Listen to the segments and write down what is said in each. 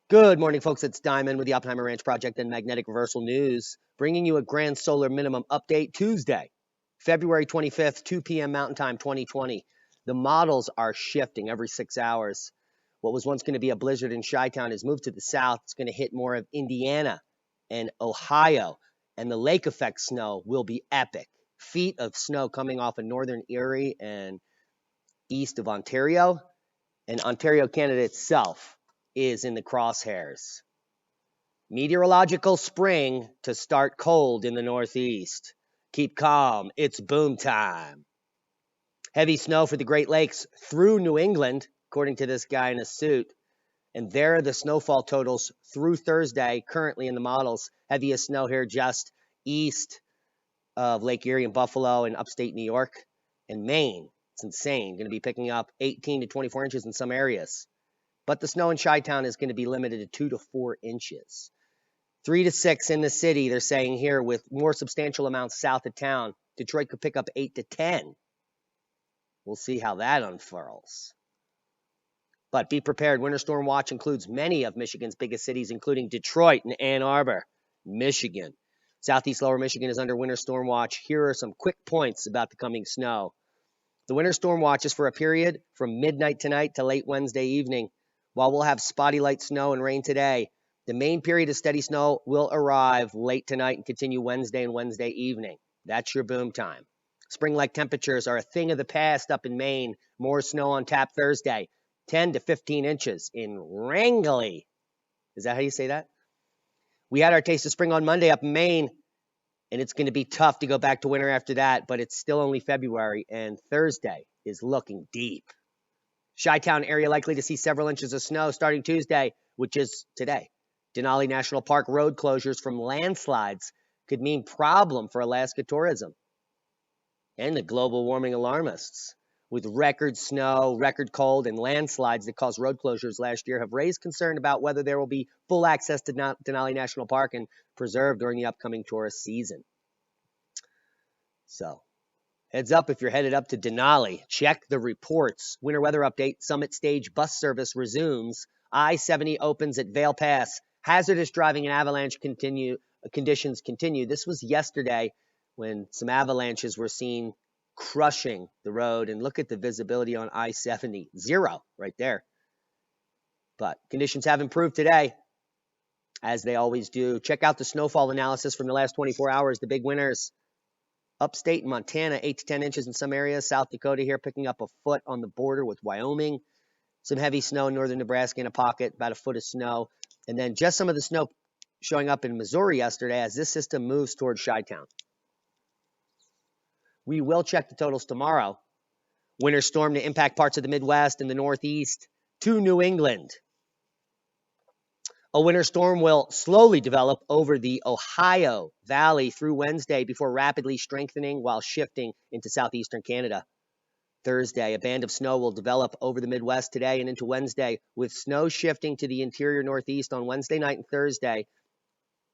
Good morning, folks. It's Diamond with the Oppenheimer Ranch Project and Magnetic Reversal News, bringing you a grand solar minimum update Tuesday, February 25th, 2 p.m. Mountain Time 2020. The models are shifting every 6 hours. What was once going to be a blizzard in Chi-Town has moved to the south. It's going to hit more of Indiana and Ohio, and the lake effect snow will be epic. Feet of snow coming off of northern Erie and east of Ontario, and Ontario, Canada itself is in the crosshairs. Meteorological spring to start cold in the northeast. Keep calm. It's boom time. Heavy snow for the Great Lakes through New England, according to this guy in a suit. And there are the snowfall totals through Thursday, currently in the models. Heaviest snow here just east of Lake Erie and Buffalo and upstate New York and Maine. It's insane. Going to be picking up 18 to 24 inches in some areas. But the snow in Chi-Town is going to be limited to 2 to 4 inches. 3 to 6 in the city, they're saying here, with more substantial amounts south of town. Detroit could pick up 8 to 10. We'll see how that unfurls. But be prepared. Winter Storm Watch includes many of Michigan's biggest cities, including Detroit and Ann Arbor, Michigan. Southeast Lower Michigan is under Winter Storm Watch. Here are some quick points about the coming snow. The Winter Storm Watch is for a period from midnight tonight to late Wednesday evening. While we'll have spotty light snow and rain today, the main period of steady snow will arrive late tonight and continue Wednesday and Wednesday evening. That's your boom time. Spring-like temperatures are a thing of the past up in Maine. More snow on tap Thursday, 10 to 15 inches in Wrangley. Is that how you say that? We had our taste of spring on Monday up in Maine, and it's going to be tough to go back to winter after that, but it's still only February, and Thursday is looking deep. Chi-Town area likely to see several inches of snow starting Tuesday, which is today. Denali National Park road closures from landslides could mean problem for Alaska tourism. And the global warming alarmists, with record snow, record cold, and landslides that caused road closures last year, have raised concern about whether there will be full access to Denali National Park and preserve during the upcoming tourist season. So, heads up if you're headed up to Denali. Check the reports. Winter weather update. Summit Stage bus service resumes. I-70 opens at Vail Pass. Hazardous driving and avalanche conditions continue. This was yesterday when some avalanches were seen crushing the road. And look at the visibility on I-70. 0 right there. But conditions have improved today, as they always do. Check out the snowfall analysis from the last 24 hours. The big winners. Upstate Montana, 8 to 10 inches in some areas. South Dakota here picking up a foot on the border with Wyoming. Some heavy snow in northern Nebraska in a pocket, about a foot of snow. And then just some of the snow showing up in Missouri yesterday as this system moves towards Chi-Town. We will check the totals tomorrow. Winter storm to impact parts of the Midwest and the Northeast to New England. A winter storm will slowly develop over the Ohio Valley through Wednesday before rapidly strengthening while shifting into southeastern Canada. Thursday, a band of snow will develop over the Midwest today and into Wednesday, with snow shifting to the interior Northeast on Wednesday night and Thursday.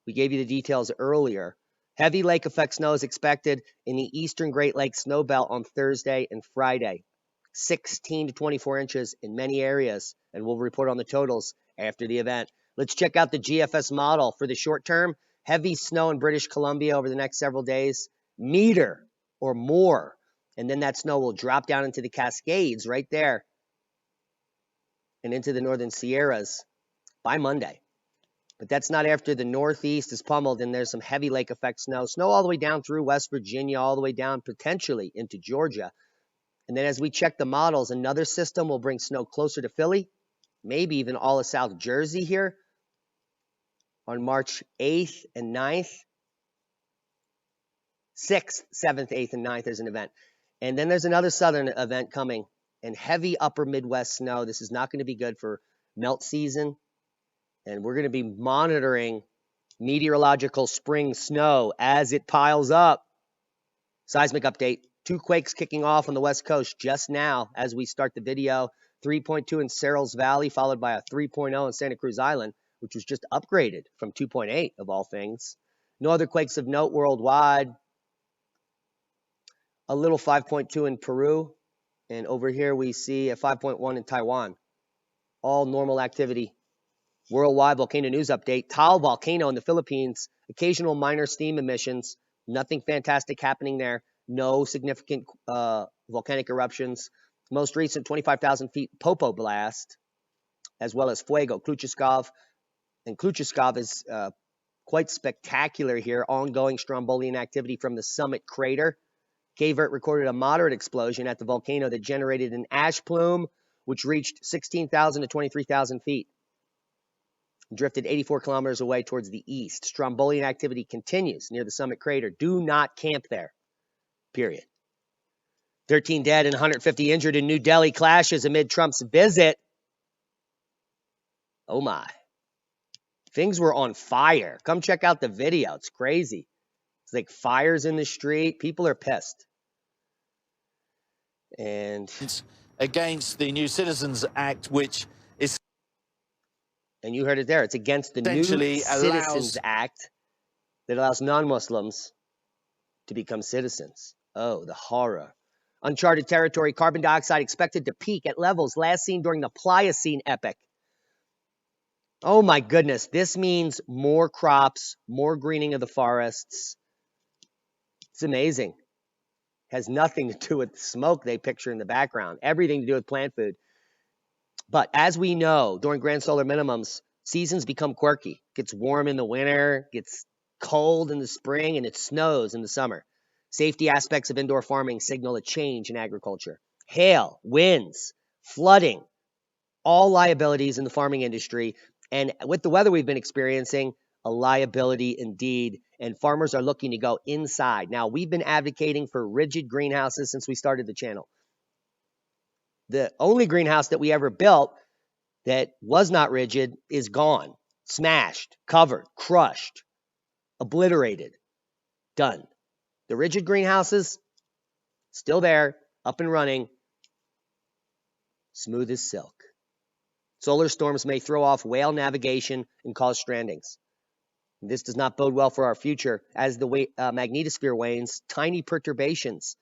We gave you the details earlier. Heavy lake effect snow is expected in the eastern Great Lakes snow belt on Thursday and Friday. 16 to 24 inches in many areas, and we'll report on the totals after the event. Let's check out the GFS model for the short term. Heavy snow in British Columbia over the next several days, meter or more. And then that snow will drop down into the Cascades right there and into the northern Sierras by Monday. But that's not after the Northeast is pummeled and there's some heavy lake effect snow. Snow all the way down through West Virginia, all the way down potentially into Georgia. And then as we check the models, another system will bring snow closer to Philly, maybe even all of South Jersey here on March 8th and 9th. 6th, 7th, 8th, and 9th, there's an event. And then there's another southern event coming, and heavy upper Midwest snow. This is not going to be good for melt season. And we're going to be monitoring meteorological spring snow as it piles up. Seismic update. 2 quakes kicking off on the West Coast just now as we start the video. 3.2 in Cerral's Valley, followed by a 3.0 in Santa Cruz Island, which was just upgraded from 2.8 of all things. No other quakes of note worldwide. A little 5.2 in Peru. And over here we see a 5.1 in Taiwan. All normal activity Worldwide volcano news update. Taal volcano in the Philippines. Occasional minor steam emissions. Nothing fantastic happening there. No significant volcanic eruptions. Most recent 25,000 feet Popo blast, as well as Fuego, Kluchskov. And Kluchskov is quite spectacular here. Ongoing Strombolian activity from the summit crater. KVERT recorded a moderate explosion at the volcano that generated an ash plume, which reached 16,000 to 23,000 feet. Drifted 84 kilometers away towards the east. Strombolian activity continues near the summit crater. Do not camp there. Period. 13 dead and 150 injured in New Delhi clashes amid Trump's visit. Oh my. Things were on fire. Come check out the video. It's crazy. It's like fires in the street. People are pissed. And against the New Citizens Act, which is... And you heard it there. It's against the New Citizens Act that allows non-Muslims to become citizens. Oh, the horror. Uncharted territory, carbon dioxide expected to peak at levels last seen during the Pliocene epoch. Oh my goodness. This means more crops, more greening of the forests. It's amazing. Has nothing to do with the smoke they picture in the background. Everything to do with plant food. But as we know, during grand solar minimums, seasons become quirky. It gets warm in the winter, gets cold in the spring, and it snows in the summer. Safety aspects of indoor farming signal a change in agriculture. Hail, winds, flooding, all liabilities in the farming industry. And with the weather we've been experiencing, a liability indeed. And farmers are looking to go inside. Now, we've been advocating for rigid greenhouses since we started the channel. The only greenhouse that we ever built that was not rigid is gone, smashed, covered, crushed, obliterated, done. The rigid greenhouses, still there, up and running, smooth as silk. Solar storms may throw off whale navigation and cause strandings. This does not bode well for our future. As the magnetosphere wanes, tiny perturbations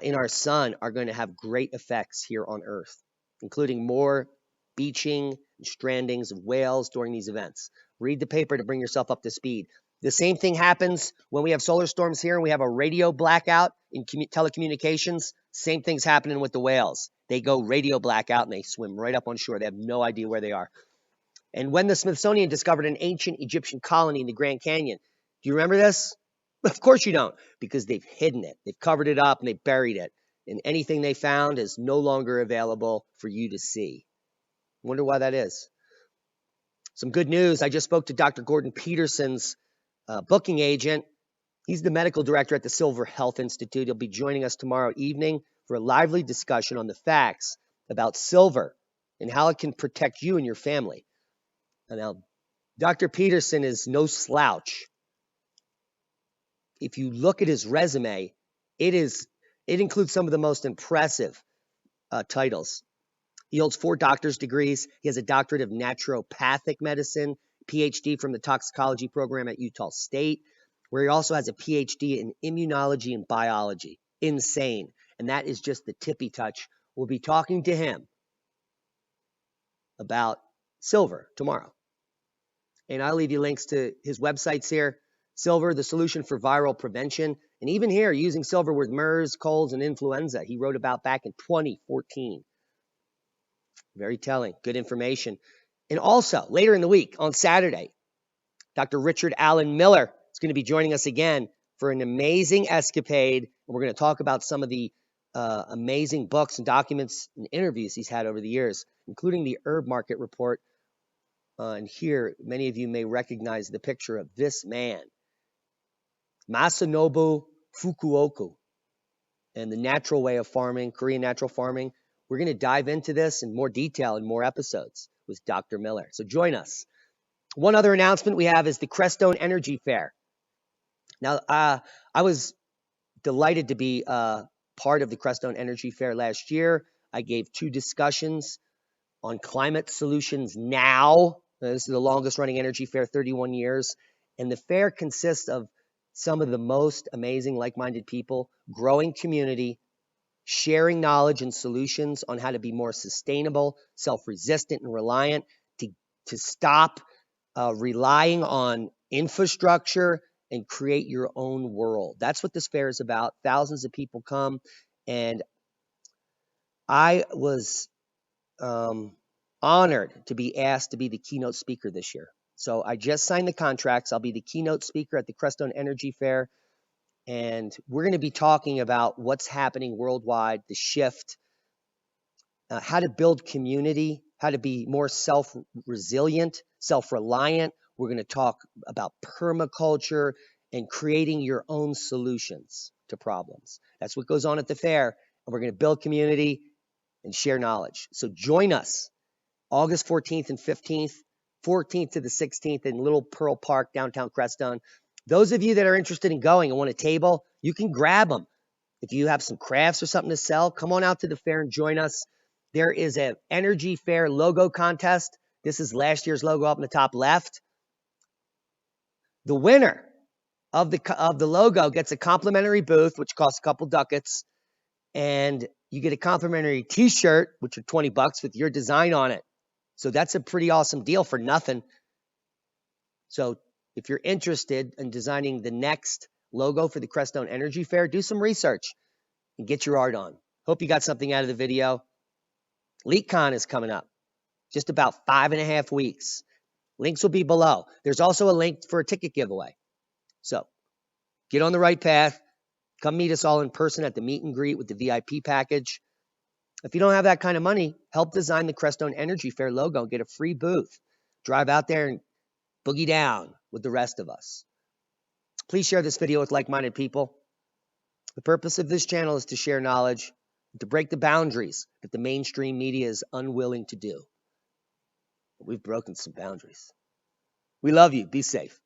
in our sun are going to have great effects here on Earth, including more beaching and strandings of whales during these events. Read the paper to bring yourself up to speed. The same thing happens when we have solar storms here and we have a radio blackout in telecommunications. Same thing's happening with the whales. They go radio blackout and they swim right up on shore. They have no idea where they are. And when the Smithsonian discovered an ancient Egyptian colony in the Grand Canyon, do you remember this? Of course you don't, because they've hidden it. They've covered it up and they buried it. And anything they found is no longer available for you to see. Wonder why that is. Some good news. I just spoke to Dr. Gordon Peterson's booking agent. He's the medical director at the Silver Health Institute. He'll be joining us tomorrow evening for a lively discussion on the facts about silver and how it can protect you and your family. Now, Dr. Peterson is no slouch. If you look at his resume, it includes some of the most impressive titles. He holds 4 doctor's degrees. He has a doctorate of naturopathic medicine, PhD from the toxicology program at Utah State, where he also has a PhD in immunology and biology. Insane. And that is just the tippy touch. We'll be talking to him about silver tomorrow. And I'll leave you links to his websites here. Silver, the solution for viral prevention. And even here, using silver with MERS, colds, and influenza. He wrote about back in 2014. Very telling. Good information. And also, later in the week, on Saturday, Dr. Richard Allen Miller is going to be joining us again for an amazing escapade. And we're going to talk about some of the amazing books and documents and interviews he's had over the years, including the Herb Market Report. And here, many of you may recognize the picture of this man, Masanobu Fukuoka, and the natural way of farming, Korean natural farming. We're going to dive into this in more detail in more episodes with Dr. Miller. So join us. One other announcement we have is the Crestone Energy Fair. Now, I was delighted to be part of the Crestone Energy Fair last year. I gave 2 discussions on climate solutions now. This is the longest running energy fair, 31 years. And the fair consists of some of the most amazing like-minded people, growing community, sharing knowledge and solutions on how to be more sustainable, self-resistant, and reliant to stop relying on infrastructure and create your own world. That's what this fair is about. Thousands of people come, and I was honored to be asked to be the keynote speaker this year. So I just signed the contracts. I'll be the keynote speaker at the Crestone Energy Fair, and we're going to be talking about what's happening worldwide, the shift, how to build community, how to be more self-resilient, self-reliant. We're going to talk about permaculture and creating your own solutions to problems. That's what goes on at the fair, and we're going to build community and share knowledge. So join us August 14th and 15th, 14th to the 16th in Little Pearl Park, downtown Crestone. Those of you that are interested in going and want a table, you can grab them. If you have some crafts or something to sell, come on out to the fair and join us. There is an Energy Fair logo contest. This is last year's logo up in the top left. The winner of the logo gets a complimentary booth, which costs a couple ducats, and you get a complimentary T-shirt, which are $20 with your design on it. So that's a pretty awesome deal for nothing. So if you're interested in designing the next logo for the Crestone Energy Fair, do some research and get your art on. Hope you got something out of the video. LeakCon is coming up, just about 5.5 weeks. Links will be below. There's also a link for a ticket giveaway. So get on the right path. Come meet us all in person at the meet and greet with the VIP package. If you don't have that kind of money, help design the Crestone Energy Fair logo and get a free booth. Drive out there and boogie down with the rest of us. Please share this video with like-minded people. The purpose of this channel is to share knowledge, to break the boundaries that the mainstream media is unwilling to do. But we've broken some boundaries. We love you. Be safe.